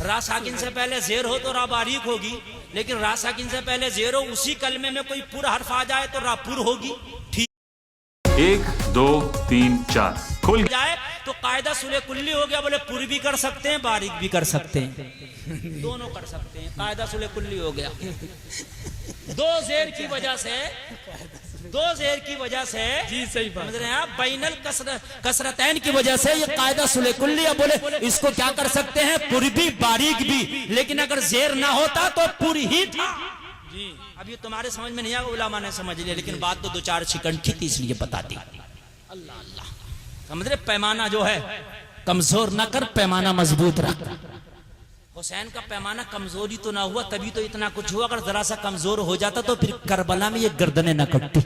रा साकिन से पहले जेर हो तो रा बारीक होगी, लेकिन रा साकिन से पहले जेर हो उसी कलमे में कोई पुर हर्फ आ जाए तो रा पुर होगी। ठीक 1 2 3 4 खुल जाए तो कायदा सुले कुल्ली हो गया। बोले पुर भी कर सकते हैं, बारीक भी कर सकते हैं, दोनों कर सकते हैं। कायदा सुले कुल्ली हो गया। दो जेर की वजह से जी सही बात समझ रहे हैं आप, बैनल कसरतैन की वजह से ये कायदा सुले कुल्ली। अब बोले इसको क्या कर सकते हैं, पुर भी बारीक भी, लेकिन अगर जेर ना होता तो पुर ही था। जी अब ये तुम्हारे समझ में नहीं आया, उलामा ने समझ लिया, लेकिन बात तो 2-4 सेकंड की थी इसलिए बता दी। अल्लाह अल्लाह, समझ रहे, पैमाना जो है कमजोर ना कर, पैमाना मजबूत रख। हुसैन का पैमाना कमजोरी तो ना हुआ, तभी तो इतना कुछ हुआ। अगर जरा सा कमजोर हो जाता तो फिर करबला में ये गर्दनें न कटती।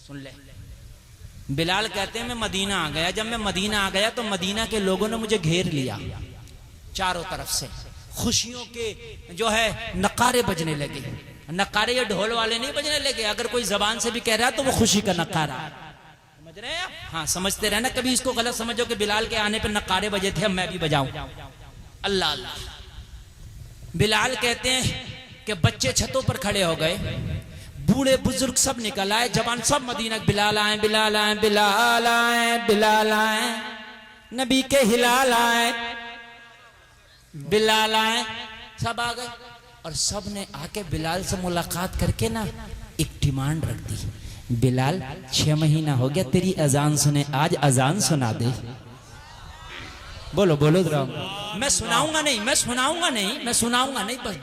सुन ले, बिलाल कहते हैं मैं मदीना आ गया। जब मैं मदीना आ गया तो मदीना के लोगों ने मुझे घेर लिया चारों तरफ से। खुशियों के जो है नकारे बजने लगे। नकारे ये ढोल वाले नहीं बजने लगे, अगर कोई जबान से भी कह रहा है तो वो खुशी का नकारा। समझ रहे हैं आप? हाँ, समझते रहना, कभी इसको गलत समझो कि बिलाल के आने पर नकारे बजे थे, अब मैं भी बजाऊं। अल्लाह अल्लाह। बिलाल कहते हैं कि बच्चे छतों पर खड़े हो गए, बूढ़े बुजुर्ग सब निकल आए, जवान सब मदीना। बिलाल आए, बिलाल आए, बिलाल आए, बिलाल आए, नबी के हिलाल आए, बिलाल आए, सब आ गए। और सब ने आके बिलाल से मुलाकात करके ना एक डिमांड रख दी, बिलाल 6 महीना हो गया तेरी अजान सुने, आज अजान सुना दे। बोलो बोलो जरा। मैं सुनाऊंगा नहीं, बस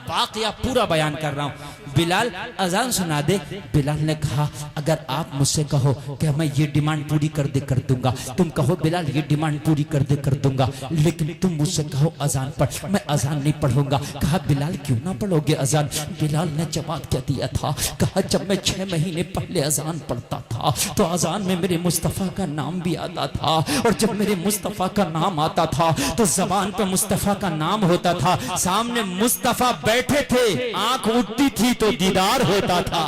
वाकया पूरा बयान कर रहा हूँ। बिलाल अजान सुना दे। बिलाल ने कहा अगर आप मुझसे कहो कि मैं ये डिमांड पूरी कर दूंगा, तुम कहो बिलाल ये डिमांड पूरी कर दूंगा, लेकिन तुम मुझसे कहो अजान पढ़, मैं अजान नहीं पढ़ूंगा। कहा बिलाल क्यों ना पढ़ोगे अजान? बिलाल ने जवाब क्या दिया था, कहा जब मैं 6 महीने पहले अजान पढ़ता था तो अजान में मेरे मुस्तफ़ा का नाम भी आता था, और जब मेरे मुस्तफ़ा का नाम आता था तो जबान पे मुस्तफ़ा का नाम होता था, सामने मुस्तफ़ा बैठे थे, आंख उठती थी तो दीदार होता था।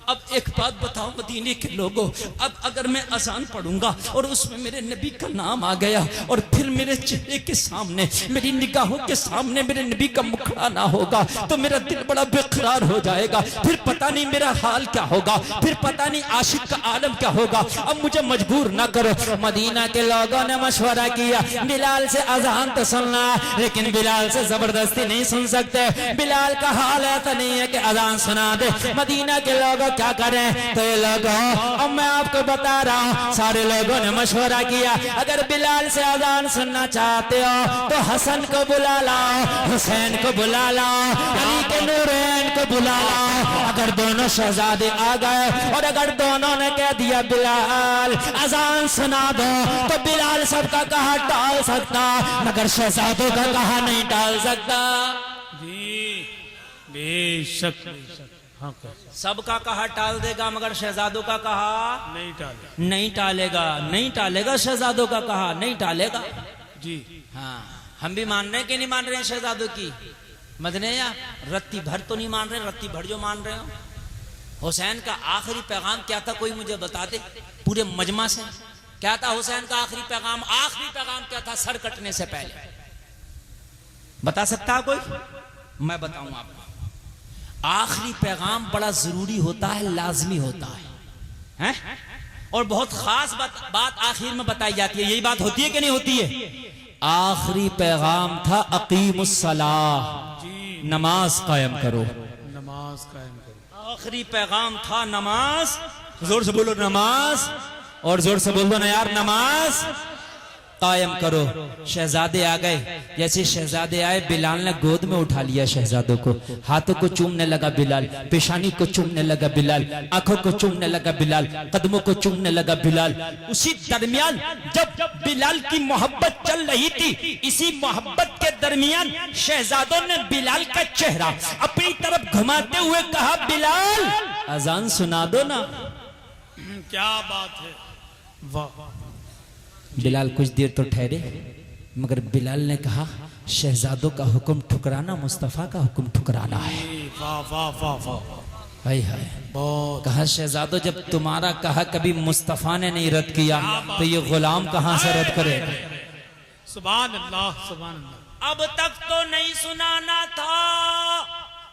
अब एक बात बताओ मदीने के लोगों, अब अगर मैं अजान पढ़ूंगा और उसमें मेरे नबी का नाम आ गया और फिर मेरे चेहरे के सामने, मेरी निगाहों के सामने मेरे नबी का मुखड़ा ना होगा तो मेरा दिल बड़ा बेकरार हो जाएगा। फिर पता नहीं मेरा हाल क्या होगा, फिर पता नहीं आशिक का आलम क्या होगा। अब मुझे मजबूर ना करो। मदीना के लोगों ने मशवरा किया बिलाल से अजान तो सुनना, लेकिन बिलाल से जबरदस्ती नहीं सुन सकते। बिलाल का हाल ऐसा नहीं है कि अजान सुना दे। मदीना के लोगों क्या करें? तो ये लोगों, अब मैं आपको बता रहा हूँ, सारे लोगों ने मशवरा किया अगर बिलाल से अजान सुनना चाहते हो तो हसन को बुला लाओ, हुसैन को बुला लाओ, अली के नूरैन को बुला लाओ। अगर दोनों शहजादे आ गए और अगर दोनों ने कह दिया बिलाल अजान सुना दो, तो बिलाल सबका कहा टाल सकता, मगर शहजादों का कहा नहीं टाल सकता। जी बेशक हाँ, सबका कहा टाल देगा, मगर शहजादों का कहा नहीं टालेगा। शहजादों का कहा नहीं टालेगा। जी हाँ, हम भी मान रहे हैं कि नहीं मान रहे हैं शहजादों की? मदने या रत्ती भर तो नहीं मान रहे, रत्ती भर जो मान रहे हो। हुसैन का आखिरी पैगाम क्या था, कोई मुझे बता दे पूरे मजमा से। क्या था हुसैन का आखिरी पैगाम? आखिरी पैगाम क्या था सर कटने से पहले? बता सकता है कोई? मैं बताऊं आपको। आखिरी पैगाम बड़ा जरूरी होता है, लाजमी होता है? और बहुत खास बात आखिर में बताई जाती है। यही बात होती है कि नहीं होती है? आखिरी पैगाम था अकीमुस्सलाह, नमाज कायम करो। आखिरी पैगाम था नमाज। जोर से बोलो नमाज, और जोर से बोल दो ना यार, नमाज कायम करो। शहजादे आ गए। जैसे शहजादे आए, बिलाल ने गोद में उठा लिया शहजादों को, हाथों को चूमने लगा बिलाल, पेशानी को चूमने लगा बिलाल, आंखों को चूमने लगा बिलाल, कदमों को चूमने लगा बिलाल। उसी दरमियान जब बिलाल की मोहब्बत चल रही थी, इसी मोहब्बत के दरमियान शहजादों ने बिलाल का चेहरा अपनी तरफ घुमाते हुए कहा बिलाल अजान सुना दो ना। क्या बात है, वाह। बिलाल कुछ देर तो ठहरे, मगर बिलाल ने कहा शहजादों का हुक्म ठुकराना मुस्तफ़ा का हुक्म ठुकराना है। वाह वाह वाह वाह, हाय हाय। कहा शहजादों जब तुम्हारा कहा कभी मुस्तफ़ा ने नहीं रद्द किया तो ये गुलाम कहाँ से रद्द करे? सुभान अल्लाह सुभान अल्लाह। अब तक तो नहीं सुनाना था,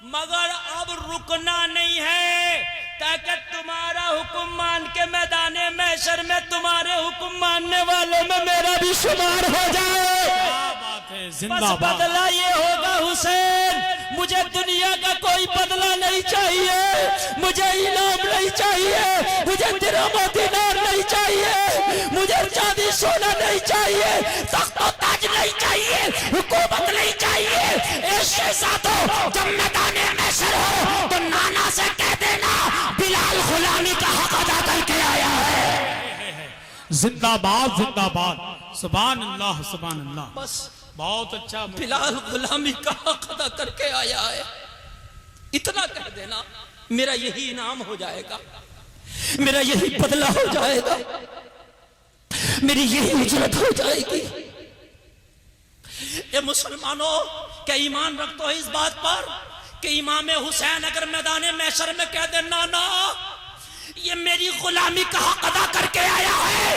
मगर अब रुकना नहीं है, ताकि तुम्हारा हुक्म मान के मैदाने महशर में तुम्हारे हुक्म मानने वालों में मेरा भी शुमार हो जाए। क्या बात है, बस जिंदाबाद। बदला ये होगा हुसैन, मुझे दुनिया का कोई बदला नहीं चाहिए, मुझे इनाम नहीं चाहिए, मुझे दिरहम दिनार नहीं चाहिए, मुझे चांदी सोना नहीं चाहिए, तख्त और ताज नहीं चाहिए, हुकूमत नहीं चाहिए। ए शहजादों, जब मैदाने महशर हो तो नाना से कह देना बिलाल गुलामी का हक अदा करके आया है। जिंदाबाद जिंदाबाद, सुभान अल्लाह सुभान अल्लाह। बस बहुत अच्छा। बिलाल गुलामी का हक अदा करके आया है, इतना कह देना, मेरा यही इनाम हो जाएगा, मेरा यही बदला हो जाएगा, मेरी यही उजरत हो जाएगी। ये मुसलमानों, क्या ईमान रखते हो इस बात पर कि इमाम हुसैन अगर मैदान महशर में कह दे नाना ये मेरी गुलामी का हक अदा करके आया है,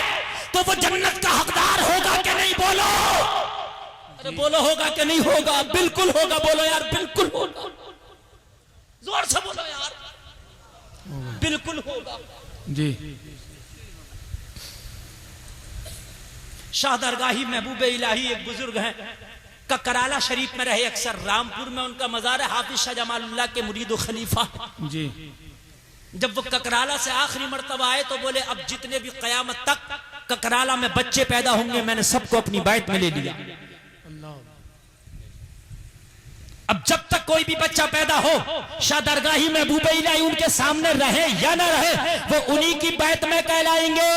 तो वो जन्नत का हकदार होगा कि नहीं? बोलो, अरे बोलो, होगा कि नहीं होगा? बिल्कुल होगा, बोलो यार, बिल्कुल होगा, जोर से बोलो यार, बिल्कुल होगा जी। शाह दरगाही महबूब इलाही एक बुजुर्ग हैं, ककराला शरीफ में रहे अक्सर, रामपुर में उनका मजार है, हाफिज शाह जमालुल्लाह के मुरीद व खलीफा जी। जब वो ककराला से आखिरी मर्तबा आए तो बोले अब जितने भी कयामत तक ककराला में बच्चे पैदा होंगे मैंने सबको अपनी बैत में ले लिया। अब जब तक कोई भी बच्चा पैदा हो, शाह दरगाही महबूब इलाही उनके सामने रहे या ना रहे, वो उन्हीं की बैत में कहलाएंगे।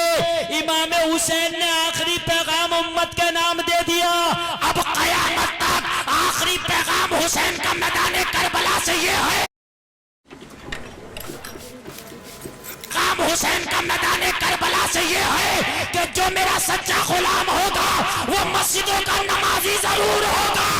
इमाम हुसैन ने आखिरी पैगाम उम्मत के नाम दे दिया, अब कयामत तक आखिरी पैगाम हुसैन का मैदान करबला से ये है, काम हुसैन का मैदान करबला से ये है कि जो मेरा सच्चा गुलाम होगा वो मस्जिदों का नमाजी जरूर होगा।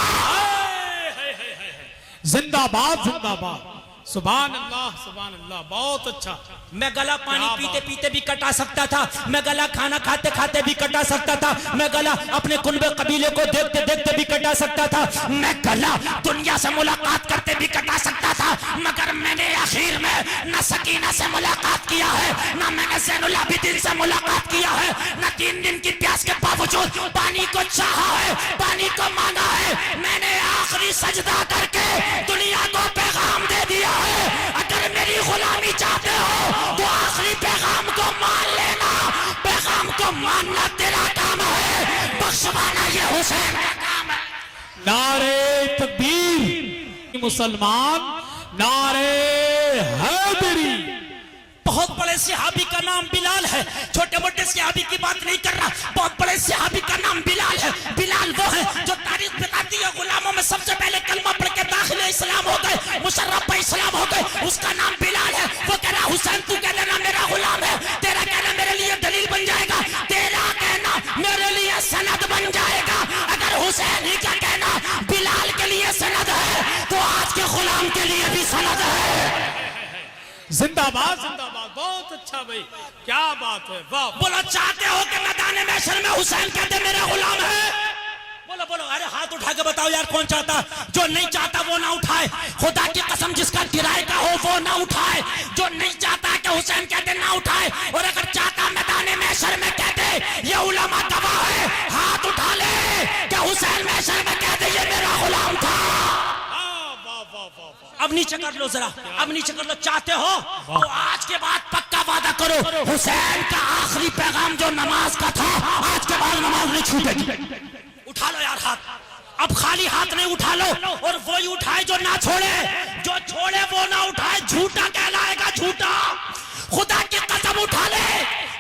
जिंदाबाद जिंदाबाद, सुभान अल्लाह सुभान अल्लाह। बहुत अच्छा। मैं गला पानी पीते पीते भी कटा सकता था, मैं गला खाना खाते खाते भी कटा सकता था, मैं गला अपने कुनबे कबीले को देखते देखते भी कटा सकता था, मैं गला दुनिया से मुलाकात करते भी कटा सकता था, मगर मैंने आखिर में न सकीना से मुलाकात किया है, न मैंने ज़ैनुल आबिदीन से मुलाकात किया है, न 3 दिन की प्यास के बावजूद पानी को चाहा है, पानी को मांगा है, मैंने आखिरी सजदा करके दुनिया को पैगाम दे दिया है। अगर मेरी गुलामी चाहते हो तो आखिरी पैगाम को मान लेना, पैगाम को मानना तेरा काम है, बख्शवाना ये हुसैन का काम है। नारे तकबीर मुसलमान, नारे हैदरी। बहुत बड़े सहाबी का नाम बिलाल है, छोटे मोटे सहाबी की बात नहीं कर रहा, बहुत बड़े सहाबी का नाम बिलाल है। बिलाल वो है जो तारीख बताती है गुलामों में सबसे पहले कलमा पढ़ के दाखिले इस्लाम हो गए, मुशर्रफ पे इस्लाम हो गए, उसका नाम बिलाल है। वो कह रहा हुसैन तू कह देना मेरा गुलाम है, तेरा कहना मेरे लिए दलील बन जाएगा, तेरा कहना मेरे लिए सनद बन जाएगा। अगर हुसैन ही का कहना बिलाल के लिए सनद है तो आज के गुलाम के लिए भी सनद है। जिंदाबाद जिंदाबाद, बहुत अच्छा भाई, क्या बात है, वाह। बोलो चाहते हो कि मैदान महशर में हुसैन कहते मेरा गुलाम है? बोलो बोलो, अरे हाथ उठा के बताओ यार कौन चाहता? जो नहीं चाहता वो ना उठाए, खुदा की कसम जिसका किराए का हो वो ना उठाए, जो नहीं चाहता कि हुसैन कहते ना उठाए, और अगर चाहता मैदान महशर में कहते ये उलमा गवाह है, हाथ उठा ले कि हुसैन महशर में कहते ये मेरा गुलाम था। अब नीचे कर लो जरा, अब नीचे कर लो। चाहते हो तो आज के बाद पक्का वादा करो, हुसैन का आखिरी पैगाम जो नमाज का था आज के बाद नमाज नहीं छूटेगी। उठा लो यार हाथ, अब खाली हाथ नहीं उठा लो, और वो ही उठाए जो ना छोड़े, जो छोड़े वो ना उठाए, झूठा कहलाएगा, झूठा। खुदा की कसम उठा ले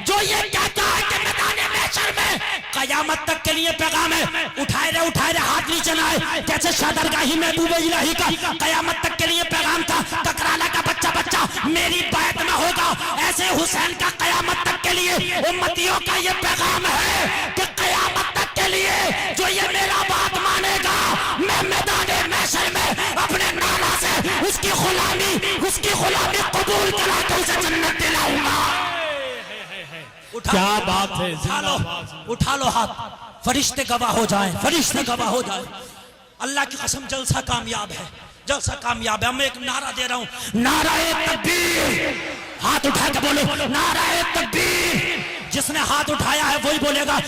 जो ये कहता है कि मैदान महशर में कयामत तक के लिए पैगाम है, उठाए रे हाथ नीचे ना आए। जैसे शाह दरगाही महबूब इलाही का कयामत तक के लिए पैगाम था, ककराला का बच्चा बच्चा मेरी बैत में होगा, ऐसे हुसैन का कयामत तक के लिए उम्मतियों का ये पैगाम है कि कयामत तक के लिए जो ये मेरा बात मानेगा, मैं मैदान महशर में अपने नाना से उसकी गुलामी कबूल करा के उसे जन्नत दिलाऊंगा। क्या बात है, उठा लो हाथ, फरिश्ते गवाह हो जाएं, फरिश्ते गवाह हो जाएं। अल्लाह की कसम जलसा कामयाब है, जलसा कामयाब है। मैं एक नारा दे रहा हूं, नाराए तकबीर। हाथ उठा के बोलो नाराए तकबीर। जिसने हाथ उठाया है वही बोलेगा